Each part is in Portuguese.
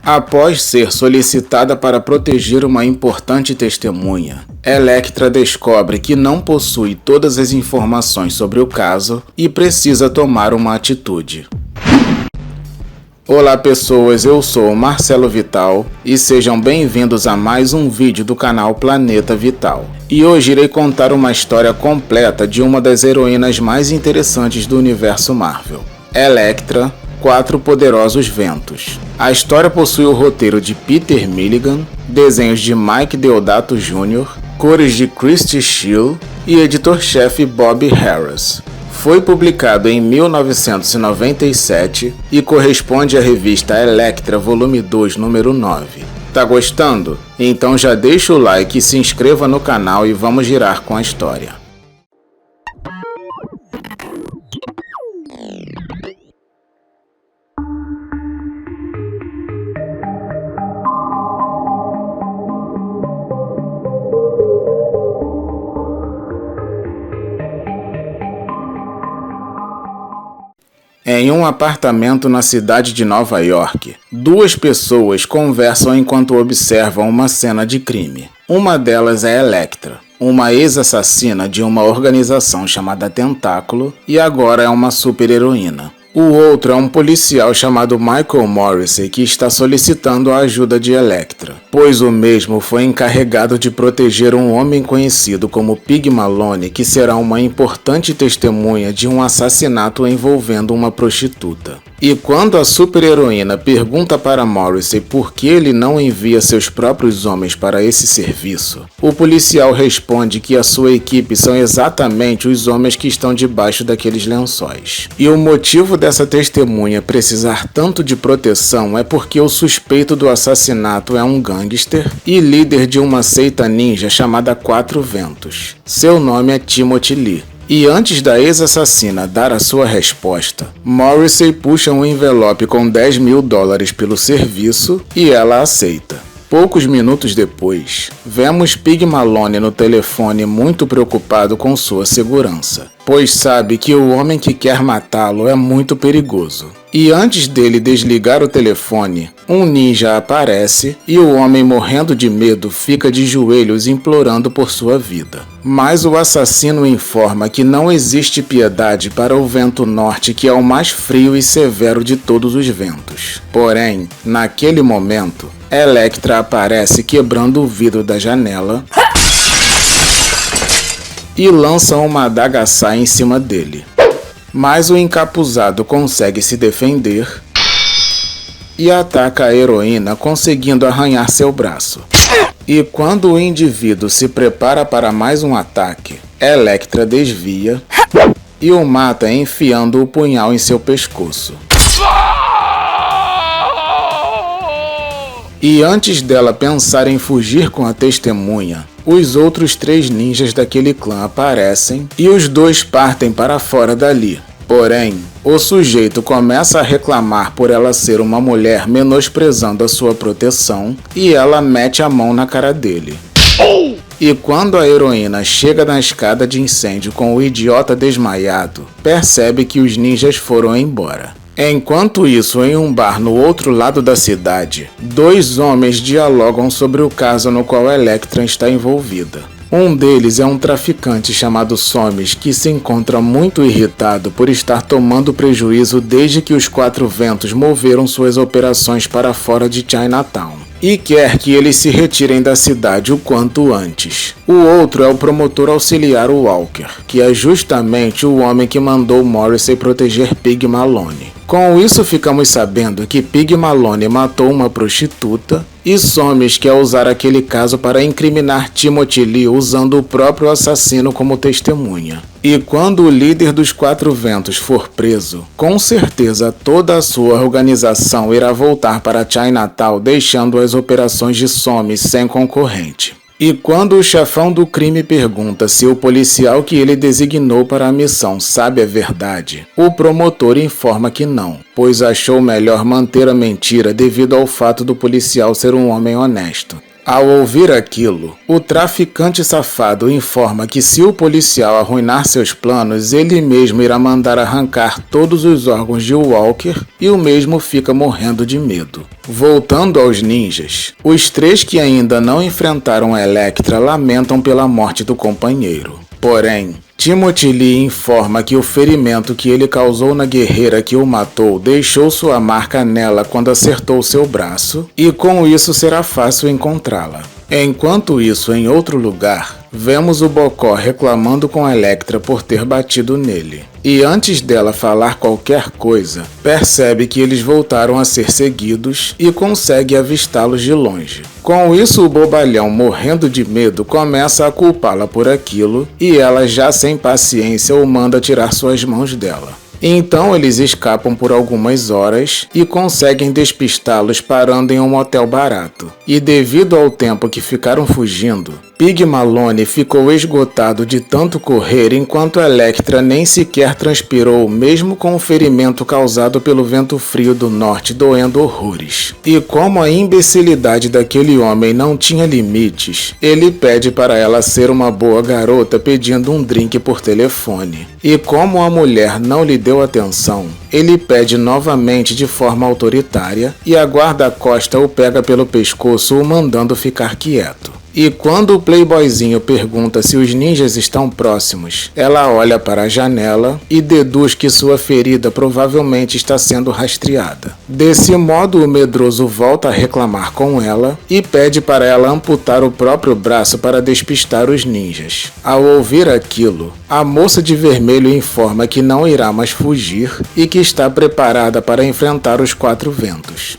Após ser solicitada para proteger uma importante testemunha, Elektra descobre que não possui todas as informações sobre o caso e precisa tomar uma atitude. Olá pessoas, eu sou o Marcelo Vital e sejam bem-vindos a mais um vídeo do canal Planeta Vital. E hoje irei contar uma história completa de uma das heroínas mais interessantes do universo Marvel, Elektra, Quatro Poderosos Ventos. A história possui o roteiro de Peter Milligan, desenhos de Mike Deodato Jr., cores de Christy Scheele e editor-chefe Bob Harras. Foi publicado em 1997 e corresponde à revista Elektra Volume 2, número 9. Tá gostando? Então já deixa o like e se inscreva no canal e vamos girar com a história. Em um apartamento na cidade de Nova York, duas pessoas conversam enquanto observam uma cena de crime. Uma delas é Elektra, uma ex-assassina de uma organização chamada Tentáculo e agora é uma super-heroína. O outro é um policial chamado Michael Morrissey que está solicitando a ajuda de Elektra, pois o mesmo foi encarregado de proteger um homem conhecido como Pig Malone, que será uma importante testemunha de um assassinato envolvendo uma prostituta. E quando a super-heroína pergunta para Morrissey por que ele não envia seus próprios homens para esse serviço, o policial responde que a sua equipe são exatamente os homens que estão debaixo daqueles lençóis. E o motivo dessa testemunha precisar tanto de proteção é porque o suspeito do assassinato é um gangster e líder de uma seita ninja chamada Quatro Ventos. Seu nome é Timothy Lee. E antes da ex-assassina dar a sua resposta, Morrissey puxa um envelope com $10.000 pelo serviço e ela aceita. Poucos minutos depois, vemos Pig Malone no telefone muito preocupado com sua segurança, pois sabe que o homem que quer matá-lo é muito perigoso. E antes dele desligar o telefone, um ninja aparece e o homem, morrendo de medo, fica de joelhos implorando por sua vida. Mas o assassino informa que não existe piedade para o vento norte, que é o mais frio e severo de todos os ventos. Porém, naquele momento, Elektra aparece quebrando o vidro da janela e lança uma adaga em cima dele. Mas o encapuzado consegue se defender e ataca a heroína, conseguindo arranhar seu braço. E quando o indivíduo se prepara para mais um ataque, Elektra desvia e o mata enfiando o punhal em seu pescoço. E antes dela pensar em fugir com a testemunha, os outros 3 ninjas daquele clã aparecem e os dois partem para fora dali. Porém, o sujeito começa a reclamar por ela ser uma mulher, menosprezando a sua proteção, e ela mete a mão na cara dele. E quando a heroína chega na escada de incêndio com o idiota desmaiado, percebe que os ninjas foram embora. Enquanto isso, em um bar no outro lado da cidade, 2 homens dialogam sobre o caso no qual Elektra está envolvida. Um deles é um traficante chamado Somes, que se encontra muito irritado por estar tomando prejuízo desde que os Quatro Ventos moveram suas operações para fora de Chinatown, e quer que eles se retirem da cidade o quanto antes. O outro é o promotor auxiliar Walker, que é justamente o homem que mandou Morrissey proteger Pig Malone. Com isso, ficamos sabendo que Pig Malone matou uma prostituta e Somes quer usar aquele caso para incriminar Timothy Lee usando o próprio assassino como testemunha. E quando o líder dos Quatro Ventos for preso, com certeza toda a sua organização irá voltar para Chinatown, deixando as operações de Somes sem concorrente. E quando o chefão do crime pergunta se o policial que ele designou para a missão sabe a verdade, o promotor informa que não, pois achou melhor manter a mentira devido ao fato do policial ser um homem honesto. Ao ouvir aquilo, o traficante safado informa que se o policial arruinar seus planos, ele mesmo irá mandar arrancar todos os órgãos de Walker e o mesmo fica morrendo de medo. Voltando aos ninjas, os 3 que ainda não enfrentaram Elektra lamentam pela morte do companheiro. Porém, Timothy Lee informa que o ferimento que ele causou na guerreira que o matou deixou sua marca nela quando acertou seu braço, e com isso será fácil encontrá-la. Enquanto isso, em outro lugar, vemos o Bokor reclamando com Elektra por ter batido nele. E antes dela falar qualquer coisa, percebe que eles voltaram a ser seguidos e consegue avistá-los de longe. Com isso, o bobalhão, morrendo de medo, começa a culpá-la por aquilo e ela, já sem paciência, o manda tirar suas mãos dela. Então eles escapam por algumas horas e conseguem despistá-los parando em um motel barato. E devido ao tempo que ficaram fugindo, Pig Malone ficou esgotado de tanto correr enquanto Elektra nem sequer transpirou, mesmo com o ferimento causado pelo vento frio do norte doendo horrores. E como a imbecilidade daquele homem não tinha limites, ele pede para ela ser uma boa garota pedindo um drink por telefone. E como a mulher não lhe deu atenção, ele pede novamente de forma autoritária e a guarda-costa o pega pelo pescoço, o mandando ficar quieto. E quando o playboyzinho pergunta se os ninjas estão próximos, ela olha para a janela e deduz que sua ferida provavelmente está sendo rastreada. Desse modo, o medroso volta a reclamar com ela e pede para ela amputar o próprio braço para despistar os ninjas. Ao ouvir aquilo, a moça de vermelho informa que não irá mais fugir e que está preparada para enfrentar os 4 ventos.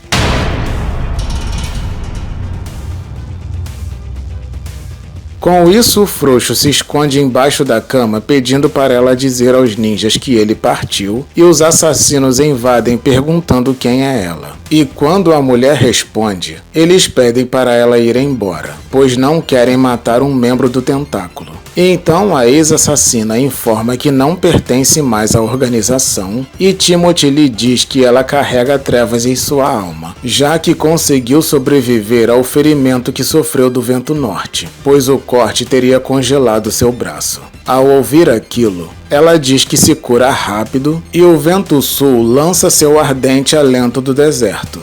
Com isso, o frouxo se esconde embaixo da cama pedindo para ela dizer aos ninjas que ele partiu e os assassinos invadem perguntando quem é ela. E quando a mulher responde, eles pedem para ela ir embora, pois não querem matar um membro do tentáculo. Então a ex-assassina informa que não pertence mais à organização e Timothy lhe diz que ela carrega trevas em sua alma, já que conseguiu sobreviver ao ferimento que sofreu do vento norte, pois o corte teria congelado seu braço. Ao ouvir aquilo, ela diz que se cura rápido e o vento sul lança seu ardente alento do deserto.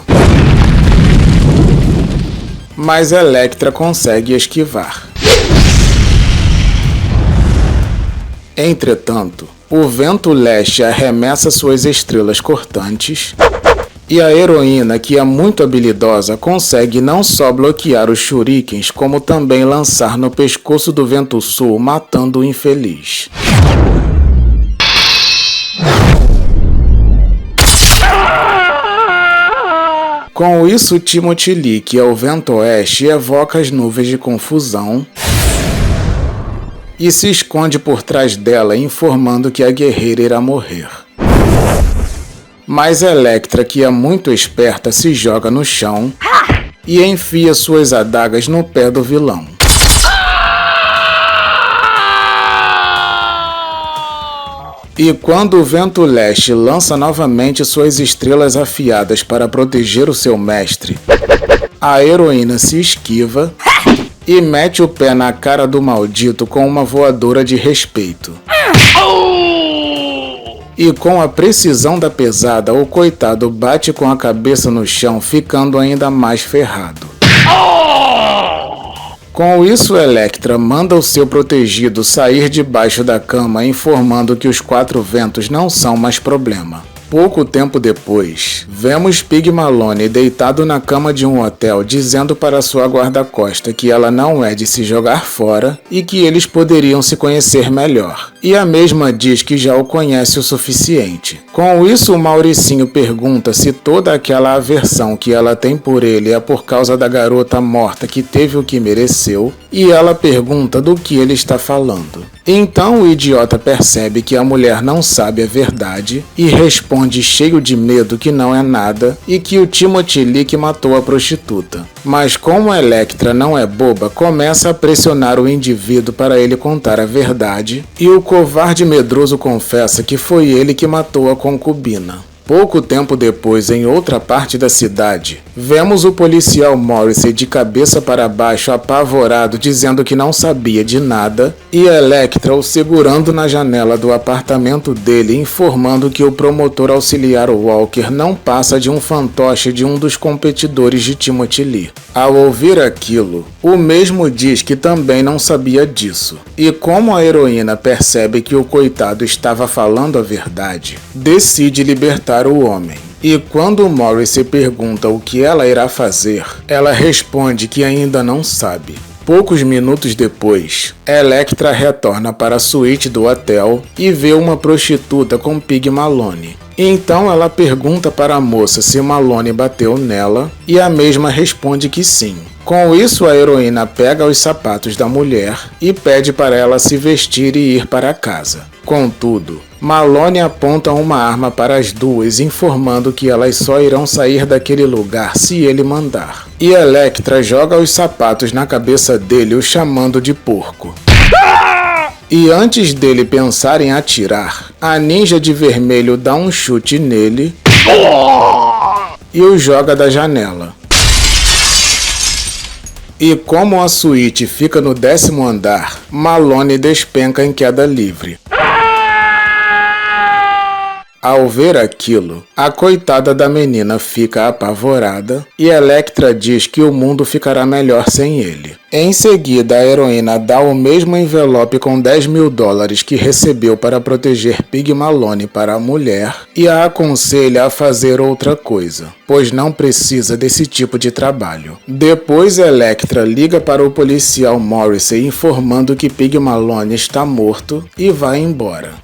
Mas Elektra consegue esquivar. Entretanto, o vento leste arremessa suas estrelas cortantes e a heroína, que é muito habilidosa, consegue não só bloquear os shurikens, como também lançar no pescoço do vento sul, matando o infeliz. Com isso, Timothy Lee, que é o vento oeste, evoca as nuvens de confusão e se esconde por trás dela, informando que a guerreira irá morrer. Mas Elektra, que é muito esperta, se joga no chão e enfia suas adagas no pé do vilão. E quando o vento leste lança novamente suas estrelas afiadas para proteger o seu mestre, a heroína se esquiva e mete o pé na cara do maldito com uma voadora de respeito. E com a precisão da pesada, o coitado bate com a cabeça no chão, ficando ainda mais ferrado. Com isso, Elektra manda o seu protegido sair debaixo da cama, informando que os 4 ventos não são mais problema. Pouco tempo depois, vemos Pig Malone deitado na cama de um hotel dizendo para sua guarda-costa que ela não é de se jogar fora e que eles poderiam se conhecer melhor. E a mesma diz que já o conhece o suficiente. Com isso, o Mauricinho pergunta se toda aquela aversão que ela tem por ele é por causa da garota morta que teve o que mereceu, e ela pergunta do que ele está falando. Então o idiota percebe que a mulher não sabe a verdade e responde cheio de medo que não é nada e que o Timothy Lee que matou a prostituta. Mas como a Elektra não é boba, começa a pressionar o indivíduo para ele contar a verdade e o covarde medroso confessa que foi ele que matou a concubina. Pouco tempo depois, em outra parte da cidade, Vemos o policial Morrissey de cabeça para baixo, apavorado, dizendo que não sabia de nada, e Elektra o segurando na janela do apartamento dele, informando que o promotor auxiliar Walker não passa de um fantoche de um dos competidores de Timothy Lee. Ao ouvir aquilo, o mesmo diz que também não sabia disso, e como a heroína percebe que o coitado estava falando a verdade, decide libertar o homem. E quando Morrissey pergunta o que ela irá fazer, ela responde que ainda não sabe. Poucos minutos depois, Elektra retorna para a suíte do hotel e vê uma prostituta com Pig Maloney. Então ela pergunta para a moça se Maloney bateu nela e a mesma responde que sim. Com isso, a heroína pega os sapatos da mulher e pede para ela se vestir e ir para casa. Contudo, Maloney aponta uma arma para as duas, informando que elas só irão sair daquele lugar se ele mandar. E Elektra joga os sapatos na cabeça dele, o chamando de porco. E antes dele pensar em atirar, a ninja de vermelho dá um chute nele e o joga da janela. E como a suíte fica no 10º andar, Maloney despenca em queda livre. Ao ver aquilo, a coitada da menina fica apavorada e Elektra diz que o mundo ficará melhor sem ele. Em seguida, a heroína dá o mesmo envelope com $10.000 que recebeu para proteger Pig Maloney para a mulher e a aconselha a fazer outra coisa, pois não precisa desse tipo de trabalho. Depois, Elektra liga para o policial Morrissey informando que Pig Maloney está morto e vai embora.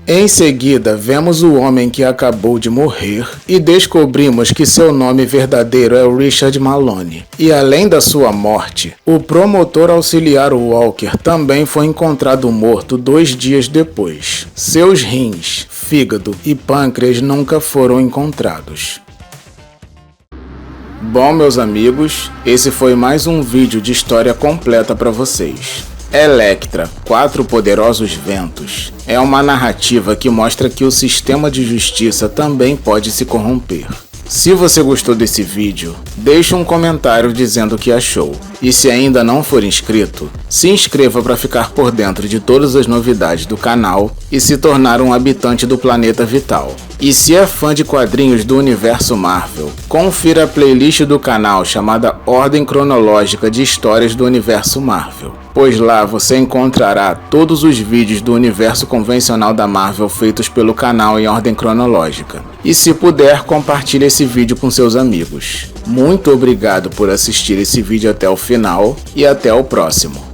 Em seguida, vemos o homem que acabou de morrer e descobrimos que seu nome verdadeiro é Richard Maloney. E além da sua morte, o promotor auxiliar Walker também foi encontrado morto 2 dias depois. Seus rins, fígado e pâncreas nunca foram encontrados. Bom, meus amigos, esse foi mais um vídeo de história completa para vocês. Elektra, 4 Poderosos Ventos, é uma narrativa que mostra que o sistema de justiça também pode se corromper. Se você gostou desse vídeo, deixe um comentário dizendo o que achou. E se ainda não for inscrito, se inscreva para ficar por dentro de todas as novidades do canal e se tornar um habitante do Planeta Vital. E se é fã de quadrinhos do universo Marvel, confira a playlist do canal chamada Ordem Cronológica de Histórias do Universo Marvel, pois lá você encontrará todos os vídeos do universo convencional da Marvel feitos pelo canal em ordem cronológica. E se puder, compartilhe esse vídeo com seus amigos. Muito obrigado por assistir esse vídeo até o final e até o próximo.